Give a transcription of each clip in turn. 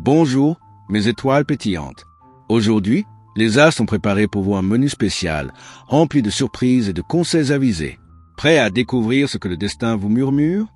Bonjour, mes étoiles pétillantes. Aujourd'hui, les astres sont préparés pour vous un menu spécial, rempli de surprises et de conseils avisés. Prêts à découvrir ce que le destin vous murmure?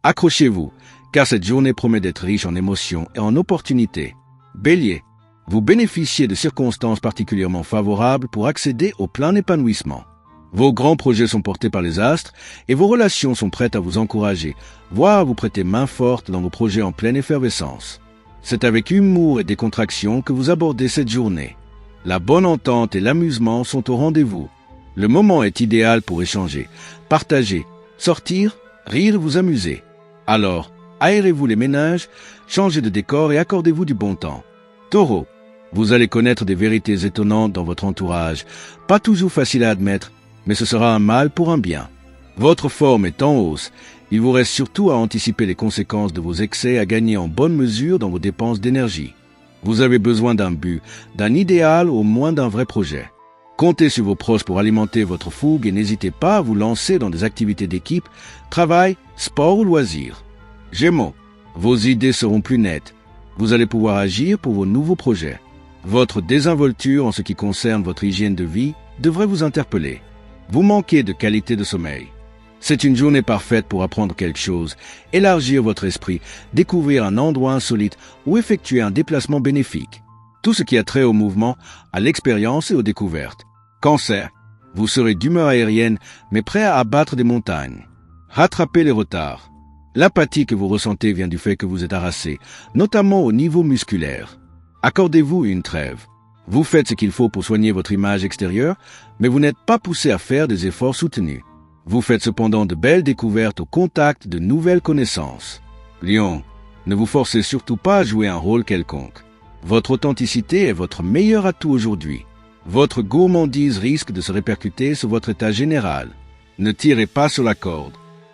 Accrochez-vous, car cette journée promet d'être riche en émotions et en opportunités. Bélier, vous bénéficiez de circonstances particulièrement favorables pour accéder au plein épanouissement. Vos grands projets sont portés par les astres et vos relations sont prêtes à vous encourager, voire à vous prêter main forte dans vos projets en pleine effervescence. C'est avec humour et décontraction que vous abordez cette journée. La bonne entente et l'amusement sont au rendez-vous. Le moment est idéal pour échanger, partager, sortir, rire et vous amuser. Alors, aérez-vous les méninges, changez de décor et accordez-vous du bon temps. Taureau, vous allez connaître des vérités étonnantes dans votre entourage, pas toujours faciles à admettre, mais ce sera un mal pour un bien. Votre forme est en hausse. Il vous reste surtout à anticiper les conséquences de vos excès et à gagner en bonne mesure dans vos dépenses d'énergie. Vous avez besoin d'un but, d'un idéal ou au moins d'un vrai projet. Comptez sur vos proches pour alimenter votre fougue et n'hésitez pas à vous lancer dans des activités d'équipe, travail, sport ou loisirs. Gémeaux, vos idées seront plus nettes. Vous allez pouvoir agir pour vos nouveaux projets. Votre désinvolture en ce qui concerne votre hygiène de vie devrait vous interpeller. Vous manquez de qualité de sommeil. C'est une journée parfaite pour apprendre quelque chose, élargir votre esprit, découvrir un endroit insolite ou effectuer un déplacement bénéfique. Tout ce qui a trait au mouvement, à l'expérience et aux découvertes. Cancer, vous serez d'humeur aérienne, mais prêt à abattre des montagnes. Rattrapez les retards. L'apathie que vous ressentez vient du fait que vous êtes harassé, notamment au niveau musculaire. Accordez-vous une trêve. Vous faites ce qu'il faut pour soigner votre image extérieure, mais vous n'êtes pas poussé à faire des efforts soutenus. Vous faites cependant de belles découvertes au contact de nouvelles connaissances. Lion, ne vous forcez surtout pas à jouer un rôle quelconque. Votre authenticité est votre meilleur atout aujourd'hui. Votre gourmandise risque de se répercuter sur votre état général. Ne tirez pas sur la corde.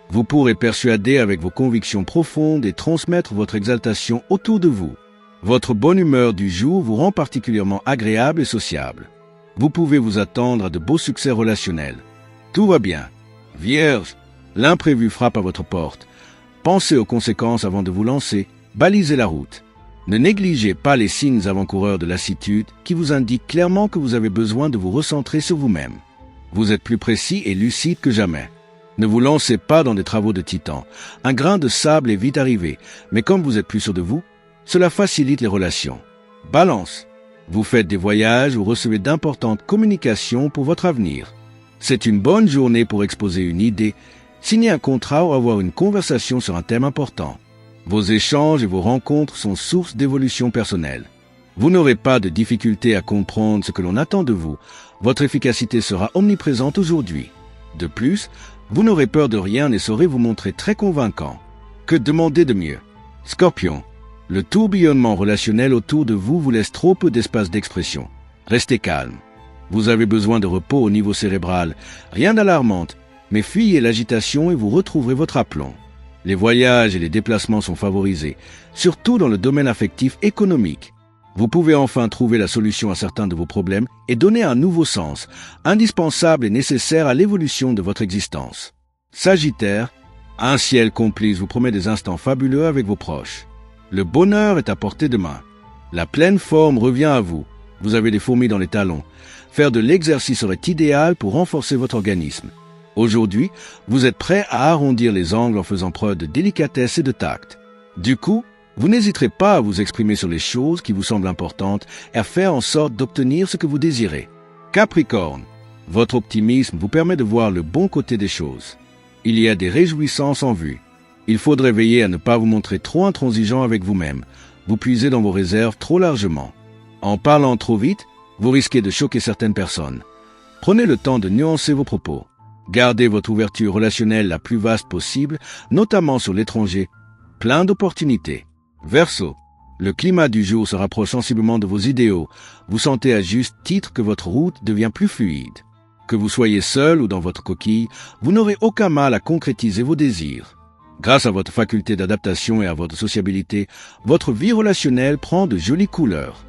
Vous pourrez persuader avec vos convictions profondes et transmettre votre exaltation autour de vous. Votre bonne humeur du jour vous rend particulièrement agréable et sociable. Vous pouvez vous attendre à de beaux succès relationnels. Tout va bien. Vierge, l'imprévu frappe à votre porte. Pensez aux conséquences avant de vous lancer. Balisez la route. Ne négligez pas les signes avant-coureurs de lassitude qui vous indiquent clairement que vous avez besoin de vous recentrer sur vous-même. Vous êtes plus précis et lucide que jamais. Ne vous lancez pas dans des travaux de titan. Un grain de sable est vite arrivé, mais comme vous êtes plus sûr de vous, cela facilite les relations. Balance. Vous faites des voyages ou recevez d'importantes communications pour votre avenir. C'est une bonne journée pour exposer une idée, signer un contrat ou avoir une conversation sur un thème important. Vos échanges et vos rencontres sont source d'évolution personnelle. Vous n'aurez pas de difficulté à comprendre ce que l'on attend de vous. Votre efficacité sera omniprésente aujourd'hui. De plus, vous n'aurez peur de rien et saurez vous montrer très convaincant. Que demander de mieux? Scorpion. Le tourbillonnement relationnel autour de vous laisse trop peu d'espace d'expression. Restez calme. Vous avez besoin de repos au niveau cérébral. Rien d'alarmant, mais fuyez l'agitation et vous retrouverez votre aplomb. Les voyages et les déplacements sont favorisés, surtout dans le domaine affectif économique. Vous pouvez enfin trouver la solution à certains de vos problèmes et donner un nouveau sens, indispensable et nécessaire à l'évolution de votre existence. Sagittaire, un ciel complice vous promet des instants fabuleux avec vos proches. Le bonheur est à portée de main. La pleine forme revient à vous. Vous avez des fourmis dans les talons. Faire de l'exercice serait idéal pour renforcer votre organisme. Aujourd'hui, vous êtes prêt à arrondir les angles en faisant preuve de délicatesse et de tact. Du coup, vous n'hésiterez pas à vous exprimer sur les choses qui vous semblent importantes et à faire en sorte d'obtenir ce que vous désirez. Capricorne, votre optimisme vous permet de voir le bon côté des choses. Il y a des réjouissances en vue. Il faudrait veiller à ne pas vous montrer trop intransigeant avec vous-même. Vous puisez dans vos réserves trop largement. En parlant trop vite, vous risquez de choquer certaines personnes. Prenez le temps de nuancer vos propos. Gardez votre ouverture relationnelle la plus vaste possible, notamment sur l'étranger. Plein d'opportunités. Verseau, le climat du jour se rapproche sensiblement de vos idéaux. Vous sentez à juste titre que votre route devient plus fluide. Que vous soyez seul ou dans votre coquille, vous n'aurez aucun mal à concrétiser vos désirs. Grâce à votre faculté d'adaptation et à votre sociabilité, votre vie relationnelle prend de jolies couleurs.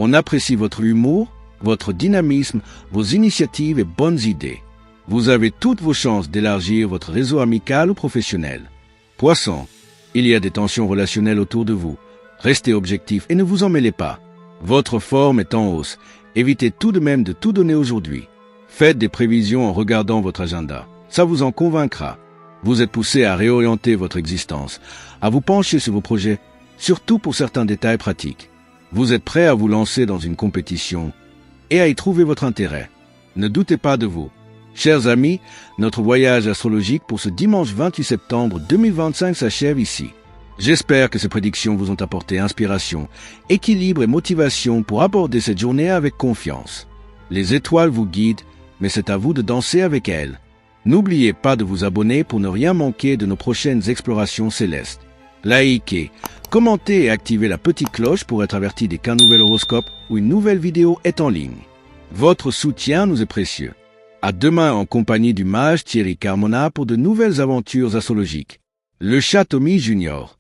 On apprécie votre humour, votre dynamisme, vos initiatives et bonnes idées. Vous avez toutes vos chances d'élargir votre réseau amical ou professionnel. Poisson, il y a des tensions relationnelles autour de vous. Restez objectif et ne vous en mêlez pas. Votre forme est en hausse. Évitez tout de même de tout donner aujourd'hui. Faites des prévisions en regardant votre agenda. Ça vous en convaincra. Vous êtes poussé à réorienter votre existence, à vous pencher sur vos projets, surtout pour certains détails pratiques. Vous êtes prêt à vous lancer dans une compétition et à y trouver votre intérêt. Ne doutez pas de vous. Chers amis, notre voyage astrologique pour ce dimanche 28 septembre 2025 s'achève ici. J'espère que ces prédictions vous ont apporté inspiration, équilibre et motivation pour aborder cette journée avec confiance. Les étoiles vous guident, mais c'est à vous de danser avec elles. N'oubliez pas de vous abonner pour ne rien manquer de nos prochaines explorations célestes. Likez, commentez et activez la petite cloche pour être averti dès qu'un nouvel horoscope ou une nouvelle vidéo est en ligne. Votre soutien nous est précieux. À demain en compagnie du mage Thierry Carmona pour de nouvelles aventures astrologiques. Le Chat Tommy Junior.